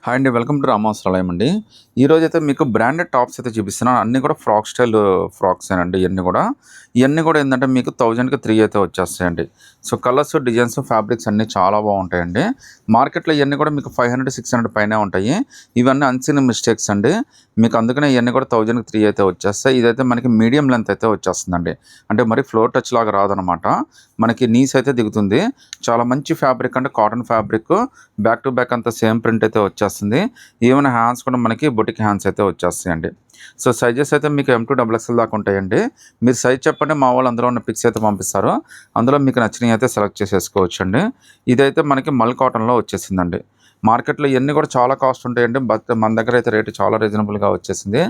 Hi అండి. Welcome to రామావసరాలయం అండి. ఈరోజైతే మీకు బ్రాండెడ్ టాప్స్ అయితే చూపిస్తున్నాను. అన్నీ కూడా ఫ్రాక్ స్టైల్ ఫ్రాక్సేనండి ఇయన్నీ గూడా. ఇయన్నీ గూడా ఏందంటే మీకు 1000కి 3 అయితే వచ్చేస్తాయండి. సో, కలర్స్, డిజైన్స్, ఫ్యాబ్రిక్స్ అన్నీ చాలా బావుంటాయండి. మార్కెట్‌లో ఇయన్నీ కూడా మీకు 500, 600 పైనే ఉంటాయి. ఇవన్నీ అన్‌సీన్ మిస్టేక్స్ అండి. మీకు అందుకనే ఇయన్నీ కూడా 1000కి 3 అయితే వచ్చేస్తాయి. ఇదైతే మనకి మీడియం లెంత్ అయితే వచ్చేస్తుందండి. అంటే మరి ఫ్లోర్ టచ్ లాగా రాదనమాట. మనకి నీస్ అయితే దిగుతుంది. చాలా మంచి ఫ్యాబ్రిక్ అంటే cotton fabric. Back to back అంతా సేమ్ ప్రింట్ అయితే వచ్చేస్తుంది. ఈవెన్ హ్యాండ్స్ కూడా మనకి బొటిక్ హ్యాండ్స్ అయితే వచ్చేస్తాయండి. సో, సైజెస్ అయితే మీకు M2 డబుల్ ఎక్స్ఎల్ దాకా ఉంటాయండి. మీరు సైజ్ చెప్పండి, మా వాళ్ళు అందులో ఉన్న పిక్స్ అయితే పంపిస్తారు. అందులో మీకు నచ్చినవి అయితే సెలెక్ట్ చేసేసుకోవచ్చండి. ఇదైతే మనకి మల్ కాటన్‌లో వచ్చేసిందండి. మార్కెట్‌లో ఇయన్నీ కూడా చాలా కాస్ట్ ఉంటాయండి. బట్ మన దగ్గర అయితే రేటు చాలా రీజనబుల్‌గా వచ్చేసింది.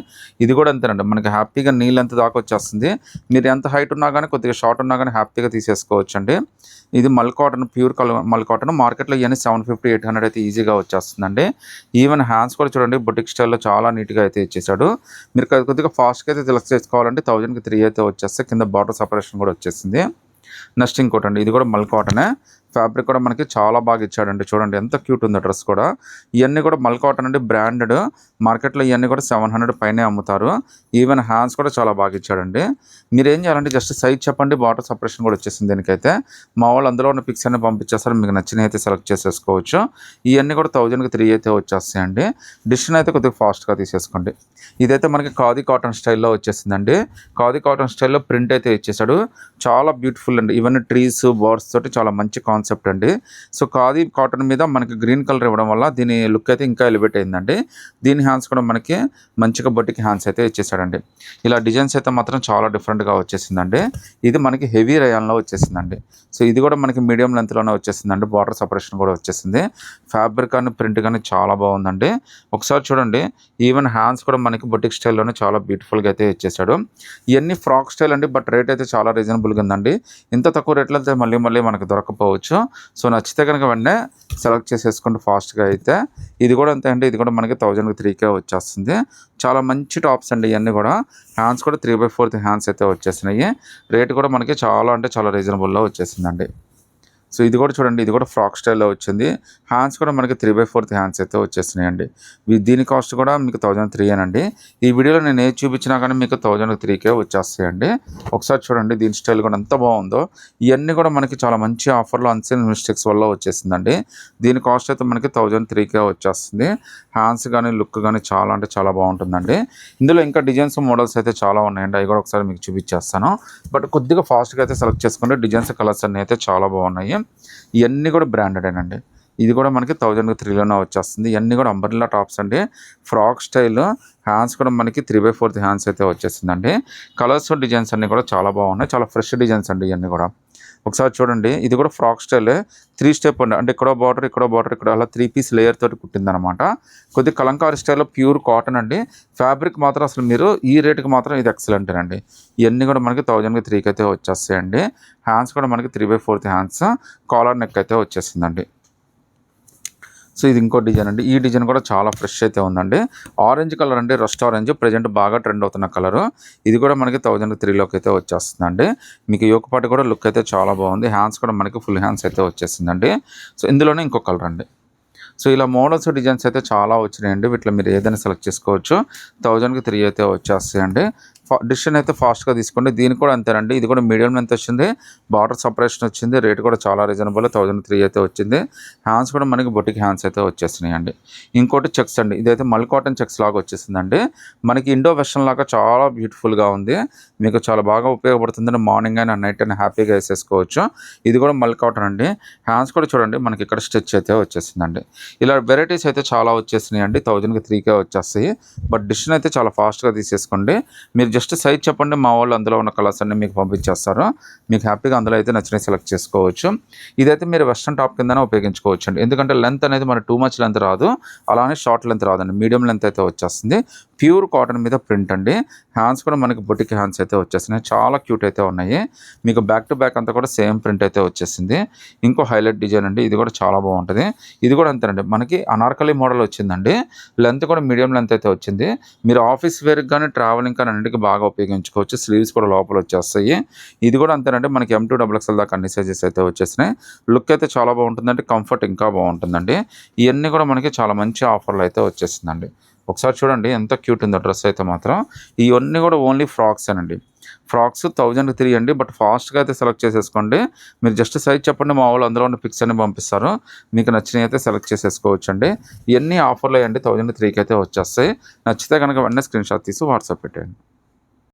ఇది కూడా అంతేనండి. మనకి హ్యాపీగా నీ లెంత్ దాకా వచ్చేస్తుంది. మీరు ఎంత హైట్ ఉన్నా గానీ, కొద్దిగా షార్ట్ ఉన్నా గానీ హ్యాపీగా తీసేసుకోవచ్చండి. ఇది మల్ కాటన్, ప్యూర్ మల్ కాటన్. మార్కెట్‌లో ఇయన్నీ 750, 800 అయితే ఈజీగా వచ్చేస్తుందండి. ఈవెన్ హ్యాండ్స్ కూడా చూడండి బొటిక్ స్టైల్‌లో చాలా నీట్‌గా అయితే ఇచ్చేసాడు. మీరు కొద్దిగా ఫాస్ట్‌గా అయితే సెలెక్ట్ చేసుకోవాలంటే 1000కి 3 అయితే వచ్చేస్తాయి. కింద బార్డర్ సెపరేషన్ కూడా వచ్చేసింది. నెక్స్ట్ ఇంకోటండి, ఇది కూడా మల్ కాటనే. ఫ్యాబ్రిక్ కూడా మనకి చాలా బాగా ఇచ్చాడండి. చూడండి ఎంత క్యూట్ ఉందో డ్రెస్ కూడా. ఇయన్నీ కూడా మల్ కాటన్ అండి, బ్రాండెడ్. మార్కెట్‌లో ఇయన్నీ కూడా 700 పైనే అమ్ముతారు. ఈవెన్ హ్యాండ్స్ కూడా చాలా బాగా ఇచ్చాడండి. మీరేం చేయాలంటే జస్ట్ సైజ్ చెప్పండి, బార్డర్ సెపరేషన్ కూడా వచ్చేసింది దీనికైతే. మా వాళ్ళు అందులో ఉన్న పిక్స్ అన్ని పంపించేస్తారు. మీకు నచ్చినవి అయితే సెలెక్ట్ చేసేసుకోవచ్చు. ఇవన్నీ కూడా 1000కి 3 అయితే వచ్చేస్తాయండి. డిసిషన్ అయితే కొద్దిగా ఫాస్ట్‌గా తీసేసుకోండి. ఇదైతే మనకి ఖాదీ కాటన్ స్టైల్‌లో వచ్చేసిందండి. ఖాదీ కాటన్ స్టైల్‌లో ప్రింట్ అయితే ఇచ్చేసాడు. చాలా బ్యూటిఫుల్ అండి. ఇవన్నీ ట్రీస్, బర్డ్స్ తోటి చాలా మంచి కాన్సెప్ట్ అండి. సో, ఖాదీ కాటన్ మీద మనకి గ్రీన్ కలర్ ఇవ్వడం వల్ల దీని లుక్ అయితే ఇంకా ఎలివేట్ అయిందండి. దీని హ్యాండ్స్ కూడా మనకి మంచిగా బొటిక్ హ్యాండ్స్ అయితే ఇచ్చేసాడండి. ఇలా డిజైన్స్ అయితే మాత్రం చాలా డిఫరెంట్‌గా వచ్చేసిందండి. ఇది మనకి హెవీ రయాన్‌లో వచ్చేసిందండి. సో, ఇది కూడా మనకి మీడియం లెంత్‌లోనే వచ్చేసిందండి. బార్డర్ సెపరేషన్ కూడా వచ్చేసింది. ఫ్యాబ్రిక్ కానీ, ప్రింట్ కానీ చాలా బాగుందండి. ఒకసారి చూడండి. ఈవెన్ హ్యాండ్స్ కూడా మనకి బొటిక్ స్టైల్‌లోనే చాలా బ్యూటిఫుల్‌గా అయితే ఇచ్చేసాడు. ఇయన్నీ ఫ్రాక్ స్టైల్ అండి. బట్ రేట్ అయితే చాలా రీజనబుల్‌గా ఉందండి. ఇంత తక్కువ రేట్‌లో అయితే మళ్ళీ మనకు దొరకకపోవచ్చు. సో, నచ్చితే కనుక వెంటనే సెలెక్ట్ చేసేసుకోండి ఫాస్ట్‌గా అయితే. ఇది కూడా అంతే అండి. ఇది కూడా మనకి 1000కి 3 వచ్చేస్తుంది. చాలా మంచి టాప్స్ అండి ఇయన్నీ కూడా. హ్యాండ్స్ కూడా 3/4 హ్యాండ్స్ అయితే వచ్చేసినాయి. రేట్ కూడా మనకి చాలా అంటే చాలా రీజనబుల్‌లో వచ్చేసిందండి. సో, ఇది కూడా చూడండి. ఇది కూడా ఫ్రాక్ స్టైల్‌లో వచ్చింది. హ్యాండ్స్ కూడా మనకి 3/4 హ్యాండ్స్ అయితే వచ్చేసినాయండి. దీని కాస్ట్ కూడా మీకు 1003 అనండి. ఈ వీడియోలో నేను ఏది చూపించినా కానీ మీకు 1003 వచ్చేస్తాయండి. ఒకసారి చూడండి దీని స్టైల్ కూడా ఎంత బాగుందో. ఇవన్నీ కూడా మనకి చాలా మంచి ఆఫర్‌లో అన్‌సీన్ మిస్టేక్స్ వల్ల వచ్చేసిందండి. దీని కాస్ట్ అయితే మనకి 1003 వచ్చేస్తుంది. హ్యాండ్స్ కానీ, లుక్ కానీ చాలా అంటే చాలా బాగుంటుందండి. ఇందులో ఇంకా డిజైన్స్, మోడల్స్ అయితే చాలా ఉన్నాయండి. అవి కూడా ఒకసారి మీకు చూపించేస్తాను. బట్ కొద్దిగా ఫాస్ట్‌గా అయితే సెలెక్ట్ చేసుకోండి. డిజైన్స్, కలర్స్ అన్నీ అయితే చాలా బాగున్నాయి. ఇవన్నీ కూడా బ్రాండెడేనండి. ఇది కూడా మనకి 1000కి 3లోనే వచ్చేస్తుంది. ఇవన్నీ కూడా అంబ్రెల్లా టాప్స్ అండి. Frock style. హ్యాండ్స్ కూడా మనకి 3/4 హ్యాండ్స్ అయితే వచ్చేసిందండి. కలర్స్, డిజైన్స్ అన్నీ కూడా చాలా బాగున్నాయి. చాలా ఫ్రెష్ డిజైన్స్ అండి ఇవన్నీ కూడా. ఒకసారి చూడండి. ఇది కూడా ఫ్రాక్ స్టైలే. 3 స్టెప్ అండి. అంటే ఇక్కడో బార్డర్, ఇక్కడో బార్డర్, ఇక్కడ అలా 3 పీస్ లేయర్ తోటి కుట్టిందనమాట. కొద్దిగా కలంకారీ స్టైల్‌లో ప్యూర్ కాటన్ అండి. ఫ్యాబ్రిక్ మాత్రం అసలు మీరు ఈ రేటుకి మాత్రం ఇది ఎక్సలెంటేనండి. ఇవన్నీ కూడా మనకి 1000కి 3 అయితే వచ్చేస్తాయండి. హ్యాండ్స్ కూడా మనకి 3/4 హ్యాండ్స్. కాలర్ నెక్ అయితే వచ్చేసిందండి. సో, ఇది ఇంకో డిజైన్ అండి. ఈ డిజైన్ కూడా చాలా ఫ్రెష్ అయితే ఉందండి. ఆరెంజ్ కలర్ అండి. రస్ట్ ఆరెంజ్ ప్రెజెంట్ బాగా ట్రెండ్ అవుతున్న కలరు. ఇది కూడా మనకి 1000కి 3లోకి అయితే వచ్చేస్తుందండి. మీకు యోక్ పార్ట్ కూడా లుక్ అయితే చాలా బాగుంది. హ్యాండ్స్ కూడా మనకి ఫుల్ హ్యాండ్స్ అయితే వచ్చేసిందండి. సో, ఇందులోనే ఇంకో కలర్ అండి. సో, ఇలా మోడల్స్, డిజైన్స్ అయితే చాలా వచ్చినాయండి. వీటిలో మీరు ఏదైనా సెలెక్ట్ చేసుకోవచ్చు. 1000కి 3 అయితే వచ్చేస్తాయండి. డిసిషన్ అయితే ఫాస్ట్‌గా తీసుకోండి. దీనికి కూడా అంతేనండి. ఇది కూడా మీడియం లెంత్ వచ్చింది. బార్డర్ సెపరేషన్ వచ్చింది. రేట్ కూడా చాలా రీజనబుల్. 1003 అయితే వచ్చింది. హ్యాండ్స్ కూడా మనకి బొటిక్ హ్యాండ్స్ అయితే వచ్చేసినాయండి. ఇంకోటి చెక్స్ అండి. ఇదైతే మల్ కాటన్ చెక్స్ లాగా వచ్చేసిందండి. మనకి ఇండో వెస్టర్న్ లాగా చాలా బ్యూటిఫుల్‌గా ఉంది. మీకు చాలా బాగా ఉపయోగపడుతుందండి. మార్నింగ్ అయినా, నైట్ అయినా హ్యాపీగా వేసేసుకోవచ్చు. ఇది కూడా మల్ కాటన్ అండి. హ్యాండ్స్ కూడా చూడండి మనకి ఇక్కడ స్టిచ్ అయితే వచ్చేసిందండి. ఇలా వెరైటీస్ అయితే చాలా వచ్చేసినాయండి. 1000కి 3 వచ్చేస్తాయి. బట్ డిసిషన్ అయితే చాలా ఫాస్ట్‌గా తీసేసుకోండి. మీరు జస్ట్ సైజ్ చెప్పండి, మా వాళ్ళు అందులో ఉన్న కలర్స్ అన్నీ మీకు పంపించేస్తారు. మీకు హ్యాపీగా అందులో అయితే నచ్చినవి సెలెక్ట్ చేసుకోవచ్చు. ఇదైతే మీరు వెస్టర్న్ టాప్ కిందనే ఉపయోగించుకోవచ్చండి. ఎందుకంటే లెంత్ అనేది మనకి టూ మచ్ లెంత్ రాదు. అలానే షార్ట్ లెంత్ రాదండి. మీడియం లెంత్ అయితే వచ్చేస్తుంది. ప్యూర్ కాటన్ మీద ప్రింట్ అండి. హ్యాండ్స్ కూడా మనకి బొటిక్ హ్యాండ్స్ అయితే వచ్చేసినాయి. చాలా క్యూట్ అయితే ఉన్నాయి. మీకు బ్యాక్ టు బ్యాక్ అంతా కూడా సేమ్ ప్రింట్ అయితే వచ్చేసింది. ఇంకో హైలైట్ డిజైన్ అండి. ఇది కూడా చాలా బాగుంటుంది. ఇది కూడా అంతేనండి, మనకి అనార్కలి మోడల్ వచ్చిందండి. లెంత్ కూడా మీడియం లెంత్ అయితే వచ్చింది. మీరు ఆఫీస్ వేర్కి కానీ ట్రావెలింగ్ కానీ అన్నింటికి బాగా ఉపయోగించుకోవచ్చు. స్లీవ్స్ కూడా లోపల వచ్చేస్తాయి. ఇది కూడా అంతేనండి, మనకి M2XXL దాకా అన్ని సైజెస్ అయితే వచ్చేసినాయి. లుక్ అయితే చాలా బాగుంటుందండి. కంఫర్ట్ ఇంకా బాగుంటుందండి. ఇవన్నీ కూడా మనకి చాలా మంచి ఆఫర్లు అయితే వచ్చేసిందండి. ఒకసారి చూడండి ఎంత క్యూట్ ఉందో డ్రెస్ అయితే మాత్రం. ఇవన్నీ కూడా ఓన్లీ ఫ్రాక్స్ అండి. ఫ్రాక్స్ 1003 అండి. బట్ ఫాస్ట్గా అయితే సెలెక్ట్ చేసేసుకోండి. మీరు జస్ట్ సైజ్ చెప్పండి, మా వాళ్ళు అందులో ఉన్న పిక్స్ అన్ని పంపిస్తారు. మీకు నచ్చినవి అయితే సెలెక్ట్ చేసేసుకోవచ్చు అండి. ఇవన్నీ ఆఫర్లు అయ్యండి 1003కి అయితే వచ్చేస్తాయి. నచ్చితే కనుక వెంటనే స్క్రీన్ షాట్ తీసి వాట్సాప్ పెట్టండి.